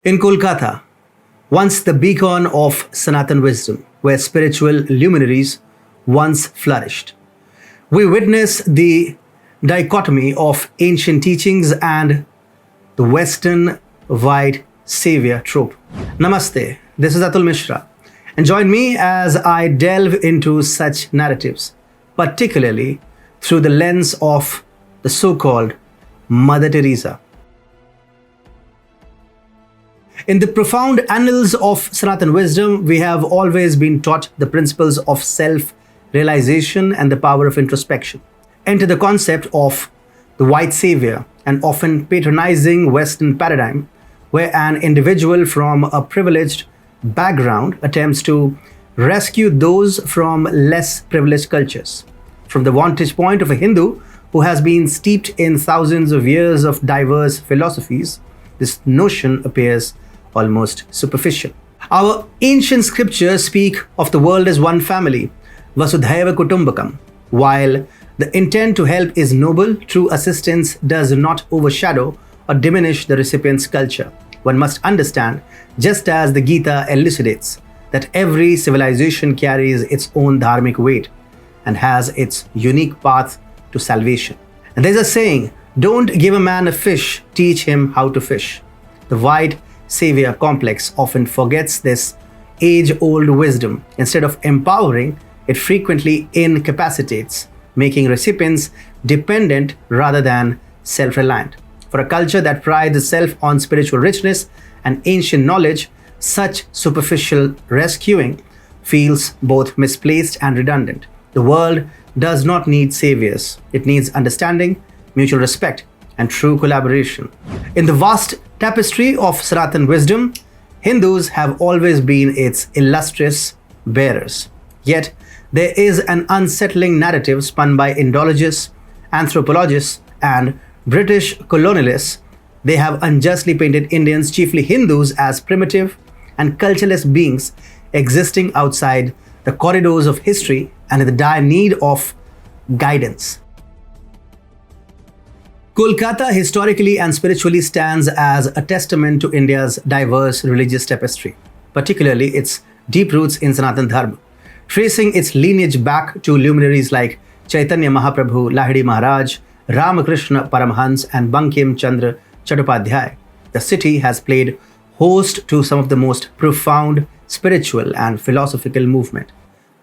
In Kolkata, once the beacon of Sanatan wisdom, where spiritual luminaries once flourished, we witness the dichotomy of ancient teachings and the Western white savior trope. Namaste, this is Atul Mishra, and join me as I delve into such narratives, particularly through the lens of the so-called Mother Teresa. In the profound annals of Sanatan wisdom, we have always been taught the principles of self-realization and the power of introspection. Enter the concept of the white savior, an often patronizing Western paradigm where an individual from a privileged background attempts to rescue those from less privileged cultures. From the vantage point of a Hindu who has been steeped in thousands of years of diverse philosophies, this notion appears almost superficial. Our ancient scriptures speak of the world as one family, Vasudhaiva Kutumbakam. While the intent to help is noble, true assistance does not overshadow or diminish the recipient's culture. One must understand, just as the Gita elucidates, that every civilization carries its own dharmic weight and has its unique path to salvation. And there's a saying, don't give a man a fish, teach him how to fish. The white savior complex often forgets this age-old wisdom. Instead of empowering, it frequently incapacitates, making recipients dependent rather than self-reliant. For a culture that prides itself on spiritual richness and ancient knowledge, such superficial rescuing feels both misplaced and redundant. The world does not need saviors. It needs understanding, mutual respect, and true collaboration. In the vast tapestry of Sanatan wisdom, Hindus have always been its illustrious bearers. Yet, there is an unsettling narrative spun by Indologists, anthropologists, and British colonialists. They have unjustly painted Indians, chiefly Hindus, as primitive and cultureless beings existing outside the corridors of history and in the dire need of guidance. Kolkata historically and spiritually stands as a testament to India's diverse religious tapestry, particularly its deep roots in Sanatan Dharma, tracing its lineage back to luminaries like Chaitanya Mahaprabhu, Lahiri Maharaj, Ramakrishna Paramhans, and Bankim Chandra Chattopadhyay. The city has played host to some of the most profound spiritual and philosophical movement.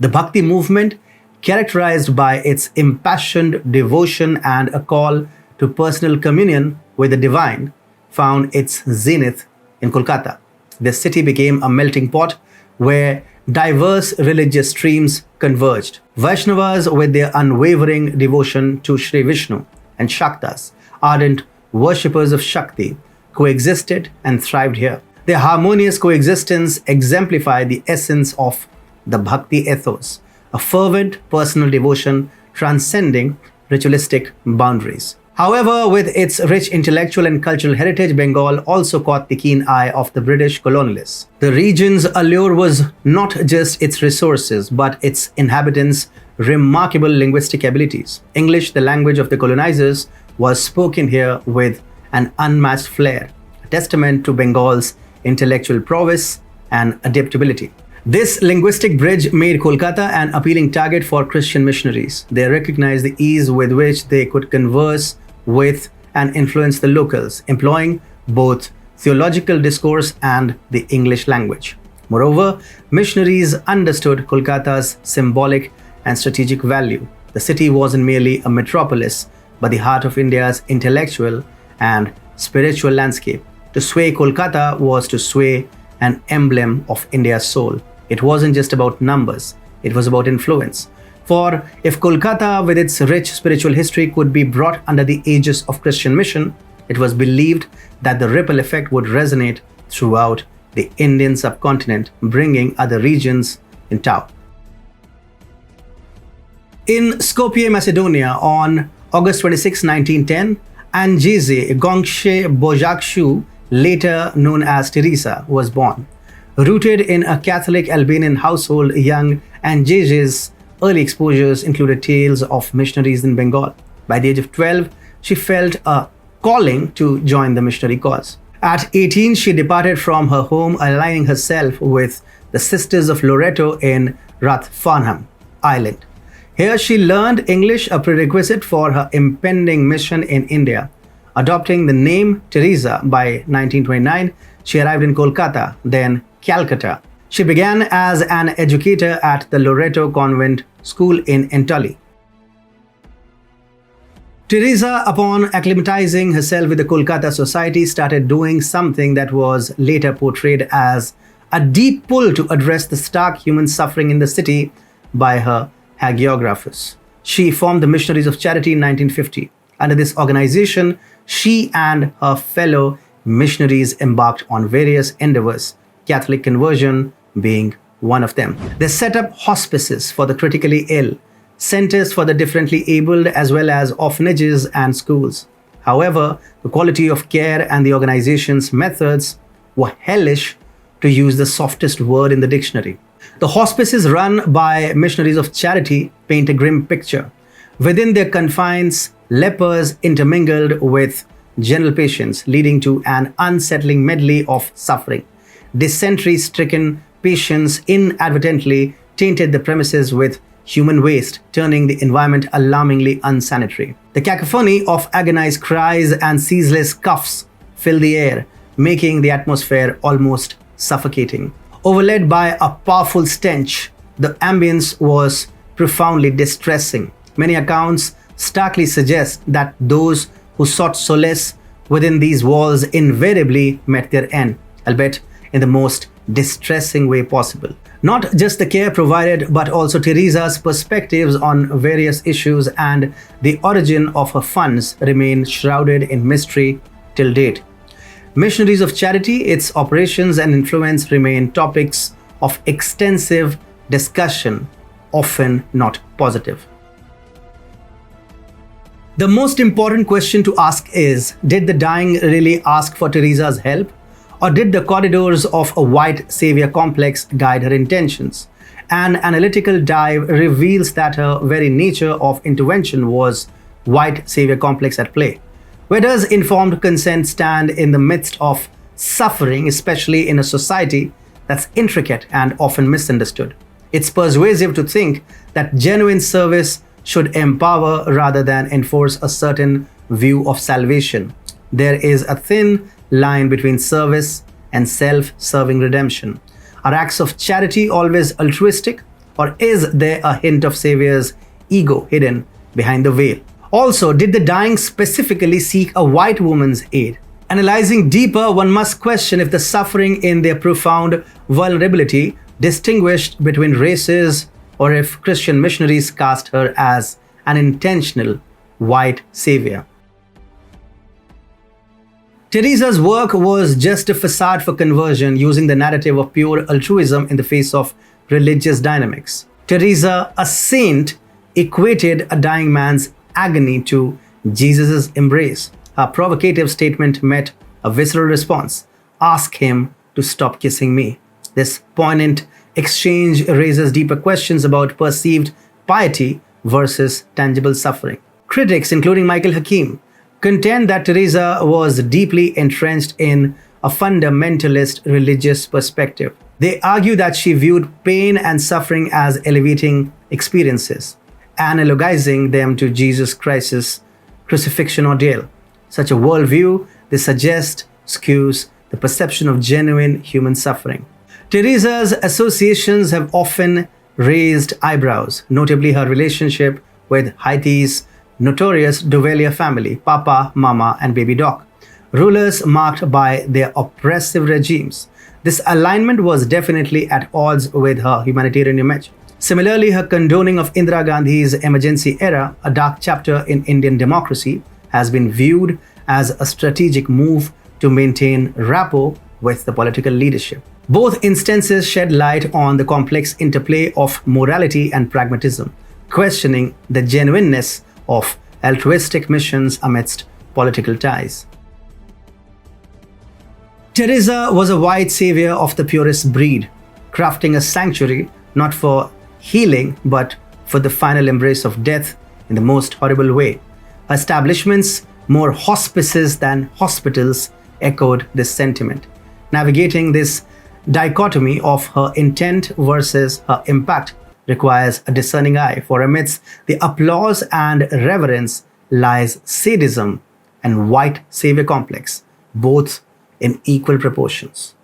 The Bhakti movement, characterized by its impassioned devotion and a call to personal communion with the divine, found its zenith in Kolkata. This city became a melting pot where diverse religious streams converged. Vaishnavas, with their unwavering devotion to Sri Vishnu, and Shaktas, ardent worshippers of Shakti, coexisted and thrived here. Their harmonious coexistence exemplified the essence of the Bhakti ethos, a fervent personal devotion transcending ritualistic boundaries. However, with its rich intellectual and cultural heritage, Bengal also caught the keen eye of the British colonialists. The region's allure was not just its resources, but its inhabitants' remarkable linguistic abilities. English, the language of the colonizers, was spoken here with an unmatched flair, a testament to Bengal's intellectual prowess and adaptability. This linguistic bridge made Kolkata an appealing target for Christian missionaries. They recognized the ease with which they could converse with and influence the locals, employing both theological discourse and the English language. Moreover, missionaries understood Kolkata's symbolic and strategic value. The city wasn't merely a metropolis, but the heart of India's intellectual and spiritual landscape. To sway Kolkata was to sway an emblem of India's soul. It wasn't just about numbers, it was about influence. For if Kolkata, with its rich spiritual history, could be brought under the aegis of Christian mission, it was believed that the ripple effect would resonate throughout the Indian subcontinent, bringing other regions in tow. In Skopje, Macedonia, on August 26, 1910, Anjeze Gongshe Bojakshu, later known as Teresa, was born. Rooted in a Catholic Albanian household, young Anjeze's early exposures included tales of missionaries in Bengal. By the age of 12, she felt a calling to join the missionary cause. At 18, she departed from her home, aligning herself with the Sisters of Loreto in Rathfarnham Island. Here she learned English, a prerequisite for her impending mission in India. Adopting the name Teresa by 1929, she arrived in Kolkata, then Calcutta. She began as an educator at the Loreto Convent School in Entally. Teresa, upon acclimatizing herself with the Kolkata society, started doing something that was later portrayed as a deep pull to address the stark human suffering in the city by her hagiographers. She formed the Missionaries of Charity in 1950. Under this organization, she and her fellow missionaries embarked on various endeavors, Catholic conversion being one of them. They set up hospices for the critically ill, centers for the differently abled, as well as orphanages and schools. However, the quality of care and the organization's methods were hellish, to use the softest word in the dictionary. The hospices run by Missionaries of Charity paint a grim picture. Within their confines, lepers intermingled with general patients, leading to an unsettling medley of suffering. Dysentery-stricken patients inadvertently tainted the premises with human waste, turning the environment alarmingly unsanitary. The cacophony of agonized cries and ceaseless coughs filled the air, making the atmosphere almost suffocating. Overlaid by a powerful stench, the ambience was profoundly distressing. Many accounts starkly suggest that those who sought solace within these walls invariably met their end, albeit in the most distressing way possible. Not just the care provided, but also Teresa's perspectives on various issues and the origin of her funds remain shrouded in mystery till date. Missionaries of Charity, its operations and influence remain topics of extensive discussion, often not positive. The most important question to ask is, did the dying really ask for Teresa's help? Or did the corridors of a white savior complex guide her intentions? An analytical dive reveals that her very nature of intervention was white savior complex at play. Where does informed consent stand in the midst of suffering, especially in a society that's intricate and often misunderstood? It's persuasive to think that genuine service should empower rather than enforce a certain view of salvation. There is a thin line between service and self-serving redemption. Are acts of charity always altruistic, or is there a hint of Savior's ego hidden behind the veil? Also, did the dying specifically seek a white woman's aid? Analyzing deeper, one must question if the suffering in their profound vulnerability distinguished between races, or if Christian missionaries cast her as an intentional white savior. Teresa's work was just a facade for conversion, using the narrative of pure altruism in the face of religious dynamics. Teresa, a saint, equated a dying man's agony to Jesus' embrace. Her provocative statement met a visceral response: "Ask him to stop kissing me." This poignant exchange raises deeper questions about perceived piety versus tangible suffering. Critics, including Michael Hakim, contend that Teresa was deeply entrenched in a fundamentalist religious perspective. They argue that she viewed pain and suffering as elevating experiences, analogizing them to Jesus Christ's crucifixion ordeal. Such a worldview, they suggest, skews the perception of genuine human suffering. Teresa's associations have often raised eyebrows, notably her relationship with Haiti's notorious Duvalier family, Papa, Mama, and Baby Doc, rulers marked by their oppressive regimes. This alignment was definitely at odds with her humanitarian image. Similarly, her condoning of Indira Gandhi's emergency era, a dark chapter in Indian democracy, has been viewed as a strategic move to maintain rapport with the political leadership. Both instances shed light on the complex interplay of morality and pragmatism, questioning the genuineness of altruistic missions amidst political ties. Teresa was a white savior of the purest breed, crafting a sanctuary not for healing but for the final embrace of death in the most horrible way. Her establishments, more hospices than hospitals, echoed this sentiment. Navigating this dichotomy of her intent versus her impact requires a discerning eye, for amidst the applause and reverence lies sadism and white savior complex, both in equal proportions.